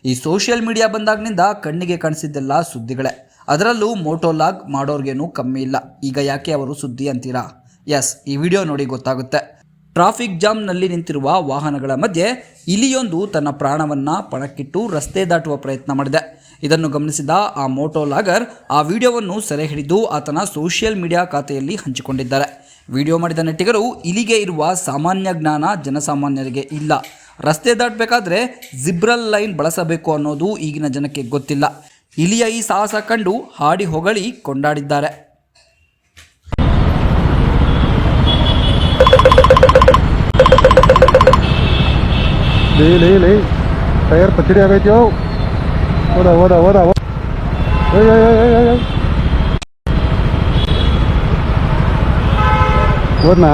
ಈ social media ಬಂದಾಗಿನಿಂದ ಕಣ್ಣಿಗೆ ಕಾಣಿಸಿದ್ದೆಲ್ಲ ಸುದ್ದಿಗಳೇ. ಅದರಲ್ಲೂ ಮೋಟೋಲಾಗ್ ಮಾಡೋರ್ಗೇನು ಕಮ್ಮಿ ಇಲ್ಲ. ಈಗ ಯಾಕೆ ಅವರು ಸುದ್ದಿ ಅಂತೀರಾ? ಎಸ್, ಈ ವಿಡಿಯೋ ನೋಡಿ ಗೊತ್ತಾಗುತ್ತೆ. ಟ್ರಾಫಿಕ್ ಜಾಮ್ನಲ್ಲಿ ನಿಂತಿರುವ ವಾಹನಗಳ ಮಧ್ಯೆ ಇಲಿಯೊಂದು ತನ್ನ ಪ್ರಾಣವನ್ನು ಪಣಕ್ಕಿಟ್ಟು ರಸ್ತೆ ದಾಟುವ ಪ್ರಯತ್ನ ಮಾಡಿದೆ. ಇದನ್ನು ಗಮನಿಸಿದ ಆ ಮೋಟೋಲಾಗರ್ ಆ ವಿಡಿಯೋವನ್ನು ಸೆರೆ ಹಿಡಿದು ಆತನ ಸೋಷಿಯಲ್ ಮೀಡಿಯಾ ಖಾತೆಯಲ್ಲಿ ಹಂಚಿಕೊಂಡಿದ್ದಾರೆ. ವಿಡಿಯೋ ಮಾಡಿದ ನೆಟ್ಟಿಗರು, ಇಲಿಗೆ ಇರುವ ಸಾಮಾನ್ಯ ಜ್ಞಾನ ಜನಸಾಮಾನ್ಯರಿಗೆ ಇಲ್ಲ. ರಸ್ತೆ ದಾಟಬೇಕಾದ್ರೆ ಜಿಬ್ರಲ್ ಲೈನ್ ಬಳಸಬೇಕು ಅನ್ನೋದು ಈಗಿನ ಜನಕ್ಕೆ ಗೊತ್ತಿಲ್ಲ. ಇಲಿಯ ಈ ಸಾಹಸ ಕಂಡು ಹಾಡಿ ಹೊಗಳಿ ಕೊಂಡಾಡಿದ್ದಾರೆ. ಲೇ ಟೈರ್ ಪಚಡಿ ಆಗೈತಿ. ಓದ ಹೋದ್ನಾ.